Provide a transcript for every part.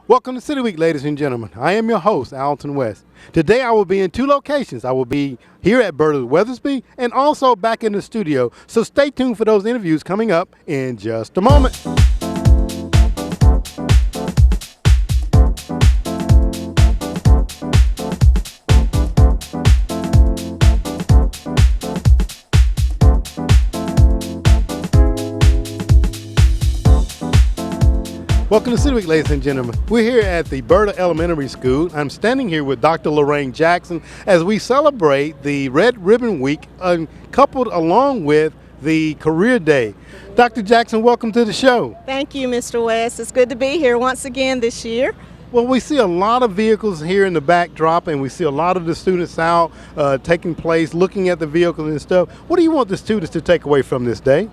Welcome to City Week, ladies and gentlemen. I am your host, Alton West. Today I will be in two locations. I will be here at Berta's Weathersby and also back in the studio. So stay tuned for those interviews coming up in just a moment. Welcome to City Week, ladies and gentlemen. We're here at the Berta Elementary School. I'm standing here with Dr. Lorraine Jackson as we celebrate the Red Ribbon Week, coupled along with the Career Day. Dr. Jackson, welcome to the show. Thank you, Mr. West. It's good to be here once again this year. Well, we see a lot of vehicles here in the backdrop, and we see a lot of the students out taking place, looking at the vehicles and stuff. What do you want the students to take away from this day?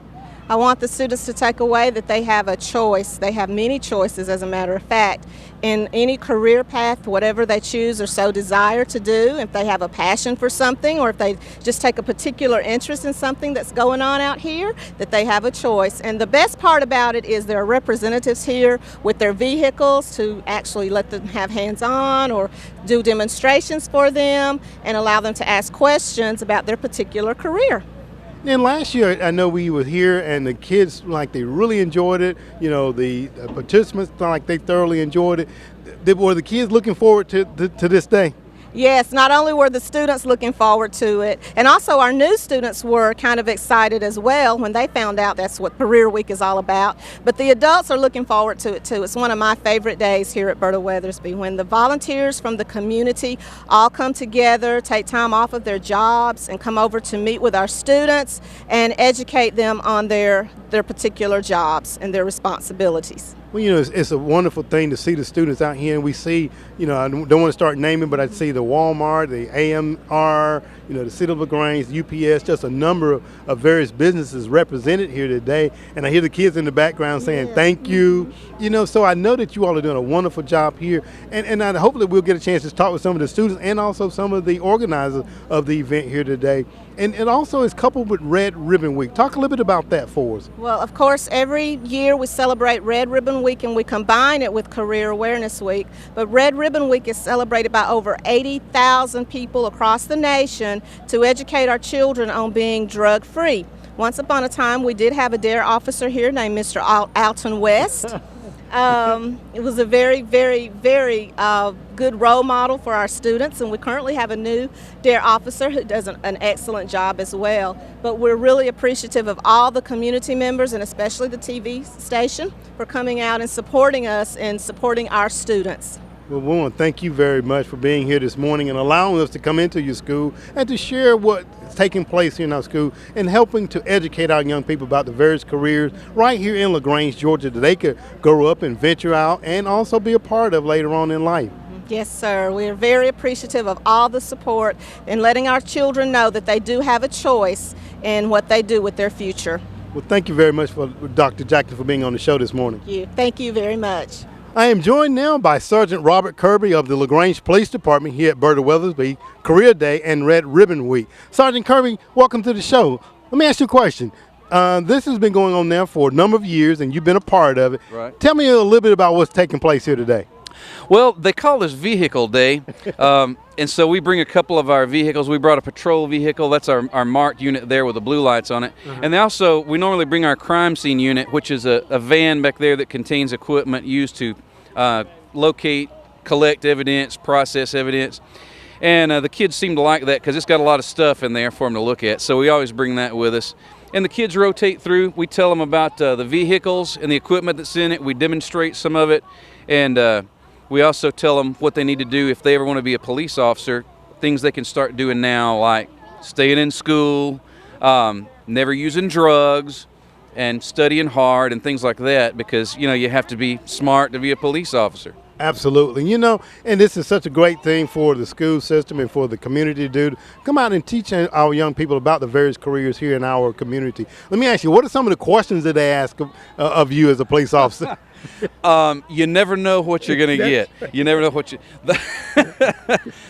I want the students to take away that they have a choice. They have many choices, as a matter of fact, in any career path, whatever they choose or so desire to do. If they have a passion for something, or if they just take a particular interest in something that's going on out here, that they have a choice. And the best part about it is there are representatives here with their vehicles to actually let them have hands-on or do demonstrations for them and allow them to ask questions about their particular career. And last year, I know we were here, and the kids, they really enjoyed it. You know, the participants, they thoroughly enjoyed it. Were the kids looking forward to this day? Yes, not only were the students looking forward to it, and also our new students were kind of excited as well when they found out that's what Career Week is all about. But the adults are looking forward to it too. It's one of my favorite days here at Berta Weathersby, when the volunteers from the community all come together, take time off of their jobs, and come over to meet with our students and educate them on their particular jobs and their responsibilities. Well, it's a wonderful thing to see the students out here, and we see, I don't want to start naming, but I see the Walmart, the AMR, the City of LaGrange, UPS, just a number of various businesses represented here today. And I hear the kids in the background saying, thank you. So I know that you all are doing a wonderful job here. And hopefully we'll get a chance to talk with some of the students and also some of the organizers of the event here today. And it also is coupled with Red Ribbon Week. Talk a little bit about that for us. Well, of course, every year we celebrate Red Ribbon Week and we combine it with Career Awareness Week. But Red Ribbon Week is celebrated by over 80,000 people across the nation to educate our children on being drug-free. Once upon a time, we did have a DARE officer here named Mr. Alton West. It was a very, very, very good role model for our students, and we currently have a new DARE officer who does an excellent job as well. But we're really appreciative of all the community members, and especially the TV station, for coming out and supporting us and supporting our students. Well, we want to thank you very much for being here this morning and allowing us to come into your school and to share what's taking place here in our school and helping to educate our young people about the various careers right here in LaGrange, Georgia, that they could grow up and venture out and also be a part of later on in life. Yes, sir. We are very appreciative of all the support and letting our children know that they do have a choice in what they do with their future. Well, thank you very much for Dr. Jackson for being on the show this morning. Thank you very much. I am joined now by Sergeant Robert Kirby of the LaGrange Police Department here at Berta Weathersby, Career Day and Red Ribbon Week. Sergeant Kirby, welcome to the show. Let me ask you a question. This has been going on now for a number of years, and you've been a part of it. Right. Tell me a little bit about what's taking place here today. Well, they call this Vehicle Day, and so we bring a couple of our vehicles. We brought a patrol vehicle. That's our marked unit there with the blue lights on it. And we normally bring our crime scene unit, which is a van back there that contains equipment used to locate, collect evidence, process evidence. And the kids seem to like that because it's got a lot of stuff in there for them to look at. So we always bring that with us. And the kids rotate through. We tell them about the vehicles and the equipment that's in it. We demonstrate some of it. And we also tell them what they need to do if they ever want to be a police officer, things they can start doing now, like staying in school, never using drugs, and studying hard and things like that, because, you have to be smart to be a police officer. Absolutely. And this is such a great thing for the school system and for the community to do. Come out and teach our young people about the various careers here in our community. Let me ask you, what are some of the questions that they ask of you as a police officer? You never know what you're going to get. You never know what you.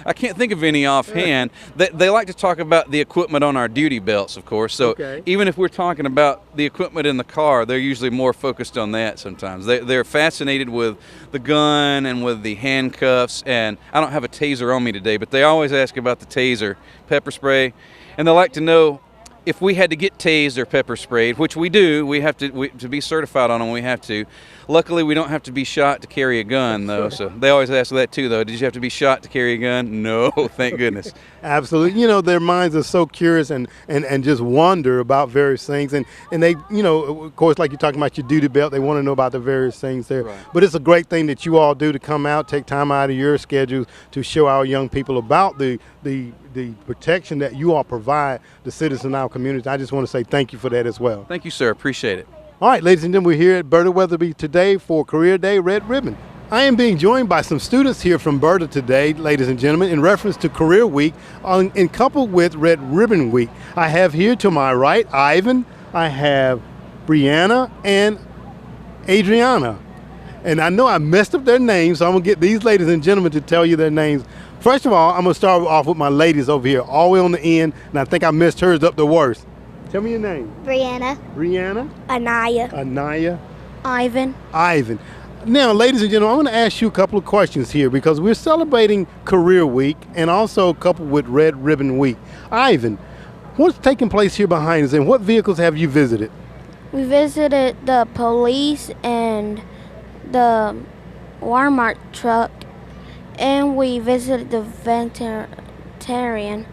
I can't think of any offhand. They like to talk about the equipment on our duty belts, of course. So even if we're talking about the equipment in the car, they're usually more focused on that sometimes. They're fascinated with the gun and with the handcuffs. And I don't have a taser on me today, but they always ask about the taser, pepper spray, and they like to know if we had to get tased or pepper sprayed, which we do. We have to be certified on them. We have to. Luckily, we don't have to be shot to carry a gun, though. So they always ask that too, though. Did you have to be shot to carry a gun? No, thank goodness. Absolutely. You know, their minds are so curious and just wonder about various things. And they, you know, of course, like you're talking about your duty belt, they want to know about the various things there. Right. But it's a great thing that you all do to come out, take time out of your schedule to show our young people about the protection that you all provide the citizens in our community. I just want to say thank you for that as well. Thank you, sir. Appreciate it. All right, ladies and gentlemen, we're here at Berta Weathersby today for Career Day Red Ribbon. I am being joined by some students here from Berta today, ladies and gentlemen, in reference to Career Week and coupled with Red Ribbon Week. I have here to my right Ivan, I have Brianna, and Adriana. And I know I messed up their names, so I'm going to get these ladies and gentlemen to tell you their names. First of all, I'm going to start off with my ladies over here, all the way on the end, and I think I messed hers up the worst. Tell me your name. Brianna. Brianna. Anaya. Anaya. Ivan. Ivan. Now, ladies and gentlemen, I want to ask you a couple of questions here because we're celebrating Career Week and also coupled with Red Ribbon Week. Ivan, what's taking place here behind us and what vehicles have you visited? We visited the police and the Walmart truck, and we visited the veterinarian.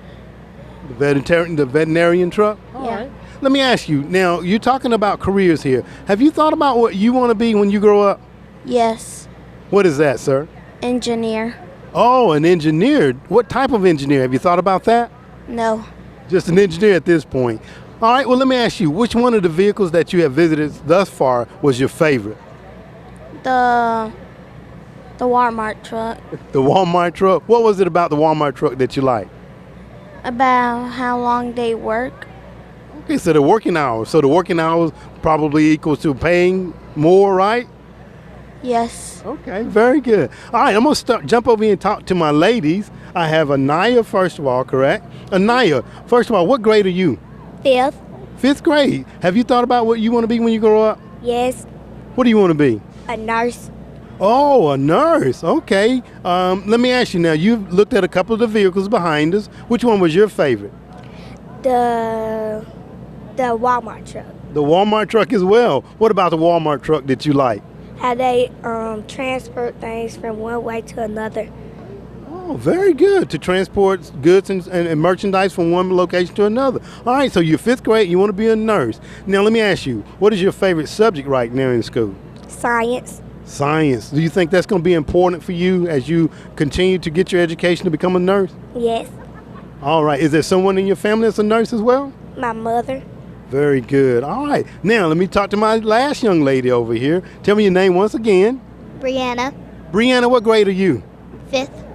The veterinarian truck? All Yeah. right. Let me ask you, now you're talking about careers here. Have you thought about what you want to be when you grow up? Yes. What is that, sir? Engineer. Oh, an engineer. What type of engineer? Have you thought about that? No. Just an engineer at this point. All right, well, let me ask you, which one of the vehicles that you have visited thus far was your favorite? The Walmart truck. The Walmart truck? What was it about the Walmart truck that you liked? About how long they work. Okay, so the working hours. So the working hours probably equals to paying more, right? Yes. Okay, very good. All right, I'm going to jump over here and talk to my ladies. I have Anaya, first of all, correct? Anaya, first of all, what grade are you? 5th. 5th grade. Have you thought about what you want to be when you grow up? Yes. What do you want to be? A nurse. Oh, a nurse. Okay. Let me ask you now, you've looked at a couple of the vehicles behind us. Which one was your favorite? The Walmart truck. The Walmart truck as well. What about the Walmart truck that you like? How they transport things from one way to another. Oh, very good. To transport goods and merchandise from one location to another. All right, so you're 5th grade, you want to be a nurse. Now, let me ask you, what is your favorite subject right now in school? Science. Science. Do you think that's going to be important for you as you continue to get your education to become a nurse? Yes. All right. Is there someone in your family that's a nurse as well? My mother. Very good. All right. Now, let me talk to my last young lady over here. Tell me your name once again. Brianna. Brianna, what grade are you? 5th.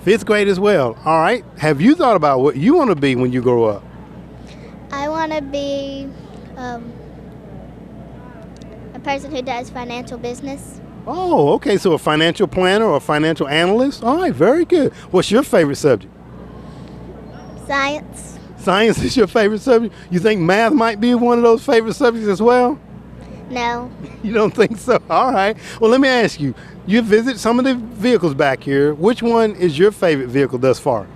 5th grade as well. All right. Have you thought about what you want to be when you grow up? I want to be a person who does financial business. Oh, okay. So a financial planner or a financial analyst? All right. Very good. What's your favorite subject? Science. Science is your favorite subject? You think math might be one of those favorite subjects as well? No. You don't think so? All right. Well, let me ask you. You visit some of the vehicles back here. Which one is your favorite vehicle thus far?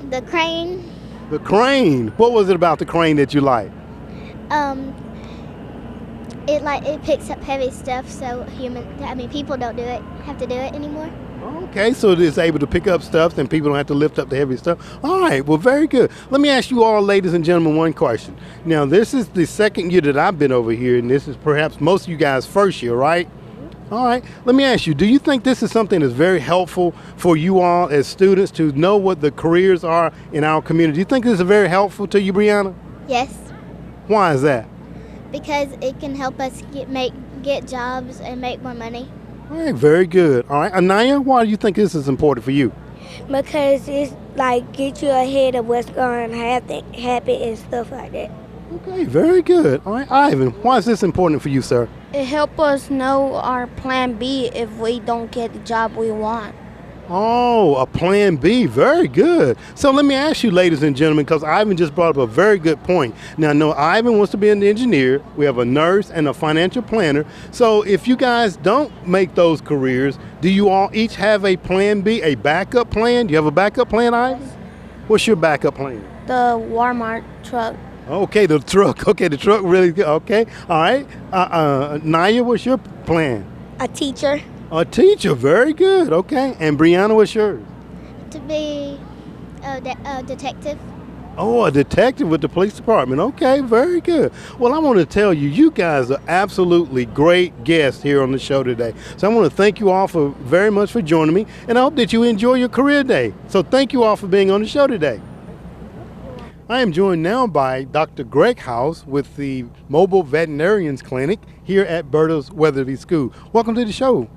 The crane. The crane. What was it about the crane that you like? It picks up heavy stuff, so people don't have to do it anymore. Okay, so it's able to pick up stuff and people don't have to lift up the heavy stuff. All right, well, very good. Let me ask you all, ladies and gentlemen, one question. Now, this is the second year that I've been over here, and this is perhaps most of you guys' first year, right? All right, let me ask you, do you think this is something that's very helpful for you all as students to know what the careers are in our community? Do you think this is very helpful to you, Brianna? Yes, Why is that? because it can help us get jobs and make more money. All right, very good. All right, Anaya, why do you think this is important for you? Because it's like get you ahead of what's going to happen and stuff like that. Okay, very good. All right, Ivan, why is this important for you, sir? It helps us know our plan B if we don't get the job we want. Oh, a plan B. Very good. So let me ask you, ladies and gentlemen, because Ivan just brought up a very good point. Now, I know Ivan wants to be an engineer. We have a nurse and a financial planner. So if you guys don't make those careers, do you all each have a plan B, a backup plan? Do you have a backup plan, Ivan? What's your backup plan? The Walmart truck. Okay, the truck. Okay, the truck really good. Okay, all right. Naya, what's your plan? A teacher. A teacher. Very good. Okay. And Brianna, what's yours? To be a detective. Oh, a detective with the police department. Okay, very good. Well, I want to tell you, you guys are absolutely great guests here on the show today. So I want to thank you all very much for joining me, and I hope that you enjoy your career day. So thank you all for being on the show today. I am joined now by Dr. Greg House with the Mobile Veterinarians Clinic here at Berta's Weathersby School. Welcome to the show.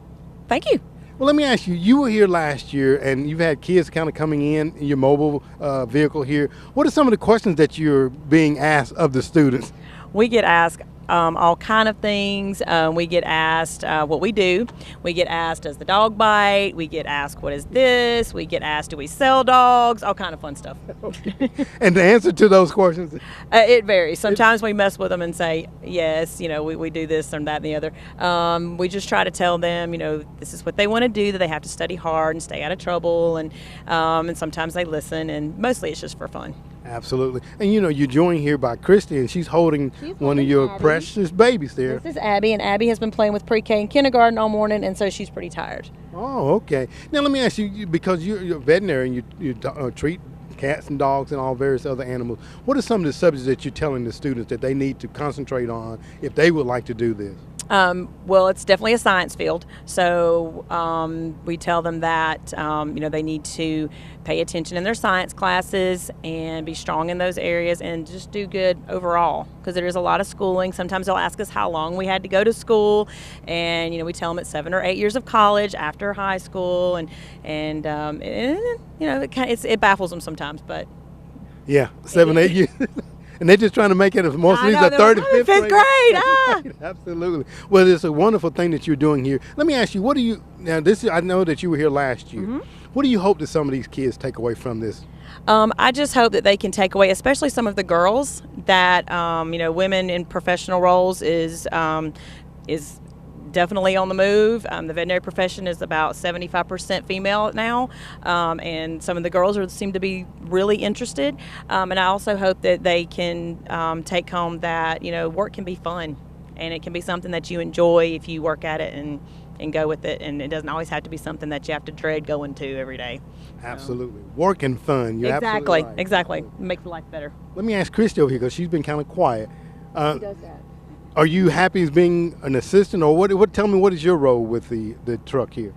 Thank you. Well, let me ask you, you were here last year and you've had kids kind of coming in your mobile vehicle here. What are some of the questions that you're being asked of the students? We get asked all kind of things. We get asked what we do. We get asked, does the dog bite? We get asked, what is this? We get asked, do we sell dogs? All kind of fun stuff. And the answer to those questions? It varies. Sometimes we mess with them and say, yes, we do this and that and the other. We just try to tell them, this is what they want to do, that they have to study hard and stay out of trouble. And sometimes they listen, and mostly it's just for fun. Absolutely. And you're joined here by Christy, and she's holding one of your Abby. Precious babies there. This is Abby, and Abby has been playing with pre-K and kindergarten all morning, and so she's pretty tired. Oh, okay. Now let me ask you, because you're a veterinarian, you treat cats and dogs and all various other animals. What are some of the subjects that you're telling the students that they need to concentrate on if they would like to do this? Well, it's definitely a science field, so we tell them that they need to pay attention in their science classes and be strong in those areas and just do good overall, because there is a lot of schooling. Sometimes they'll ask us how long we had to go to school, and we tell them it's 7 or 8 years of college after high school, and it baffles them sometimes, but yeah, 7, 8 years. And they're just trying to make it, most of these are third and fifth grade. Right, absolutely. Well, it's a wonderful thing that you're doing here. Let me ask you, I know that you were here last year. Mm-hmm. What do you hope that some of these kids take away from this? I just hope that they can take away, especially some of the girls, that, women in professional roles is definitely on the move. The veterinary profession is about 75% female now, and some of the girls seem to be really interested. And I also hope that they can take home that work can be fun, and it can be something that you enjoy if you work at it and go with it, and it doesn't always have to be something that you have to dread going to every day. Absolutely. Work and fun. You're exactly, right. Exactly. Make life better. Let me ask Christy over here, because she's been kind of quiet. She does that. Are you happy as being an assistant, or what? Tell me, what is your role with the truck here?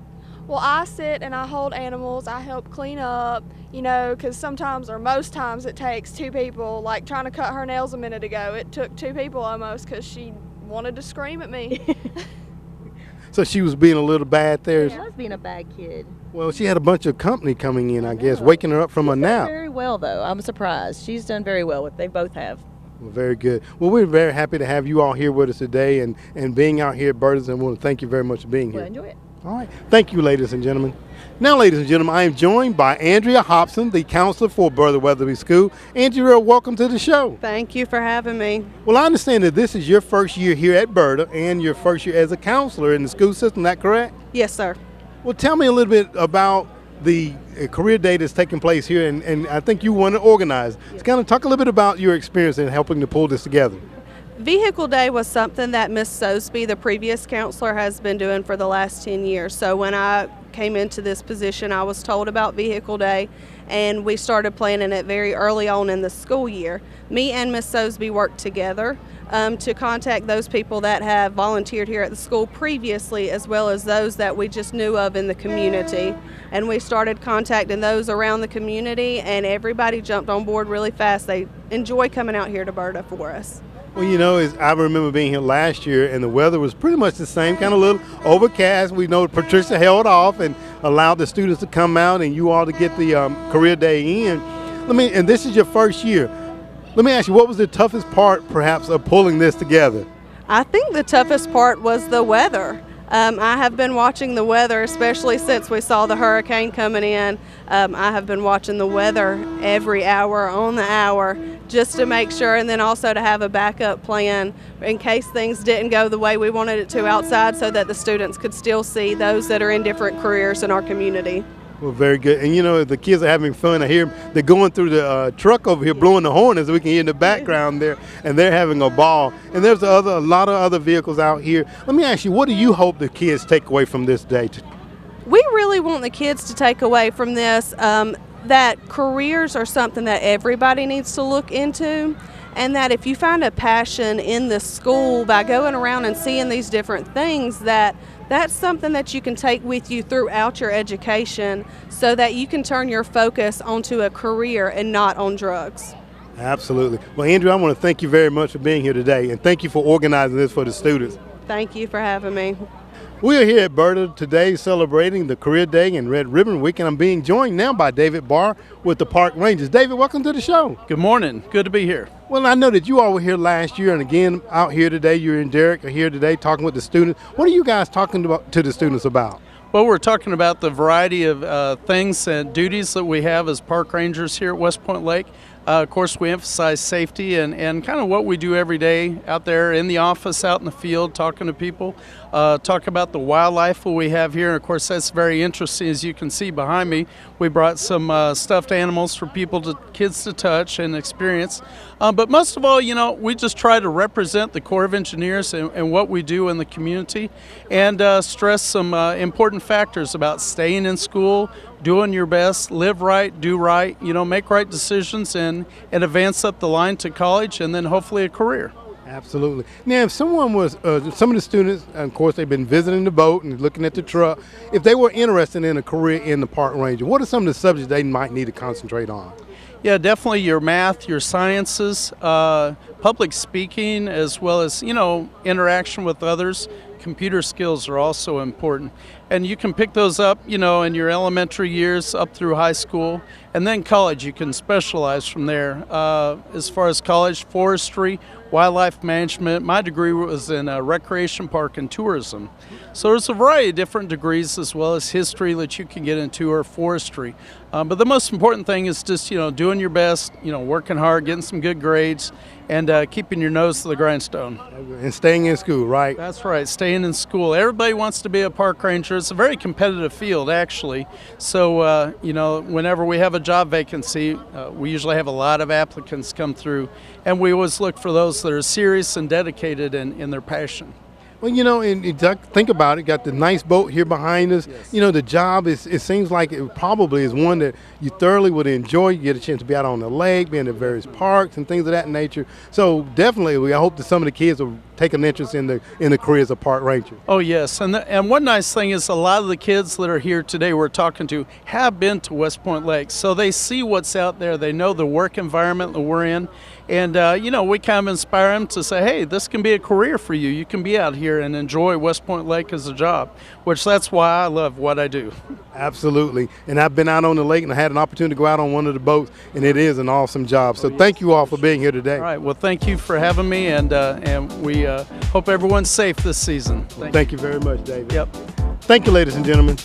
Well, I sit and I hold animals. I help clean up, because sometimes or most times it takes 2 people. Like trying to cut her nails a minute ago, it took 2 people almost, because she wanted to scream at me. So she was being a little bad there? She was being a bad kid. Well, she had a bunch of company coming in, I guess, waking her up from a nap. Very well, though. I'm surprised. She's done very well. They both have. Well, very good. Well, we're very happy to have you all here with us today and being out here at Berta's, and we want to thank you very much for being here. Well, enjoy it. All right. Thank you, ladies and gentlemen. Now, ladies and gentlemen, I am joined by Andrea Hobson, the counselor for Berta Weathersby School. Andrea, welcome to the show. Thank you for having me. Well, I understand that this is your first year here at Berta and your first year as a counselor in the school system. Is that correct? Yes, sir. Well, tell me a little bit about the career day that's taking place here, and I think you want to organize. Yes. So kind of talk a little bit about your experience in helping to pull this together. Vehicle Day was something that Miss Sosby, the previous counselor, has been doing for the last 10 years. So when I came into this position, I was told about Vehicle Day, and we started planning it very early on in the school year. Me and Miss Sosby worked together to contact those people that have volunteered here at the school previously, as well as those that we just knew of in the community. And we started contacting those around the community, and everybody jumped on board really fast. They enjoy coming out here to Berta for us. Well, I remember being here last year, and the weather was pretty much the same, kind of a little overcast. We know Patricia held off and allowed the students to come out and you all to get the career day in. And this is your first year. Let me ask you, what was the toughest part, perhaps, of pulling this together? I think the toughest part was the weather. I have been watching the weather, especially since we saw the hurricane coming in. I have been watching the weather every hour on the hour just to make sure, and then also to have a backup plan in case things didn't go the way we wanted it to outside, so that the students could still see those that are in different careers in our community. Well, very good. And you know, the kids are having fun. I hear they're going through the truck over here blowing the horn, as we can hear in the background there, and they're having a ball. And there's a lot of other vehicles out here. Let me ask you, what do you hope the kids take away from this day? We really want the kids to take away from this that careers are something that everybody needs to look into, and that if you find a passion in the school by going around and seeing these different things, that's something that you can take with you throughout your education, so that you can turn your focus onto a career and not on drugs. Absolutely. Well, Andrew, I want to thank you very much for being here today, and thank you for organizing this for the students. Thank you for having me. We are here at Berta today celebrating the Career Day and Red Ribbon Week, and I'm being joined now by David Barr with the Park Rangers. David, welcome to the show. Good morning. Good to be here. Well, I know that you all were here last year, and again out here today. You and Derek are here today talking with the students. What are you guys talking to the students about? Well, we're talking about the variety of things and duties that we have as park rangers here at West Point Lake. Of course, we emphasize safety and kind of what we do every day out there in the office, out in the field, talking to people. Talk about the wildlife that we have here. And of course, that's very interesting. As you can see behind me, we brought some stuffed animals for kids to touch and experience. But most of all, you know, we just try to represent the Corps of Engineers and what we do in the community, and stress some important factors about staying in school, doing your best, live right, do right, you know, make right decisions, and advance up the line to college and then hopefully a career. Absolutely. Now, if someone was, some of the students, of course, they've been visiting the boat and looking at the truck, if they were interested in a career in the park ranger, what are some of the subjects they might need to concentrate on? Yeah, definitely your math, your sciences, public speaking, as well as, you know, interaction with others. Computer skills are also important. And you can pick those up, you know, in your elementary years up through high school. And then college, you can specialize from there. As far as college, forestry, wildlife management. My degree was in recreation park and tourism. So there's a variety of different degrees, as well as history that you can get into, or forestry. But the most important thing is just, you know, doing your best, you know, working hard, getting some good grades, and keeping your nose to the grindstone. And staying in school, right? That's right, staying in school. Everybody wants to be a park ranger. It's a very competitive field, actually. So, you know, whenever we have a job vacancy, we usually have a lot of applicants come through, and we always look for those that are serious and dedicated in their passion. Well, you know, and think about it, got the nice boat here behind us. Yes. You know, the job, it seems like it probably is one that you thoroughly would enjoy. You get a chance to be out on the lake, be in the various parks and things of that nature. So definitely, I hope that some of the kids will take an interest in the career as a park ranger. Oh, yes. And one nice thing is a lot of the kids that are here today we're talking to have been to West Point Lake. So they see what's out there. They know the work environment that we're in. And, you know, we kind of inspire them to say, hey, this can be a career for you. You can be out here and enjoy West Point Lake as a job, which that's why I love what I do. Absolutely. And I've been out on the lake, and I had an opportunity to go out on one of the boats, and it is an awesome job. So thank you all for being here today. All right. Well, thank you for having me, and we hope everyone's safe this season. Thank you very much, David. Yep. Thank you, ladies and gentlemen.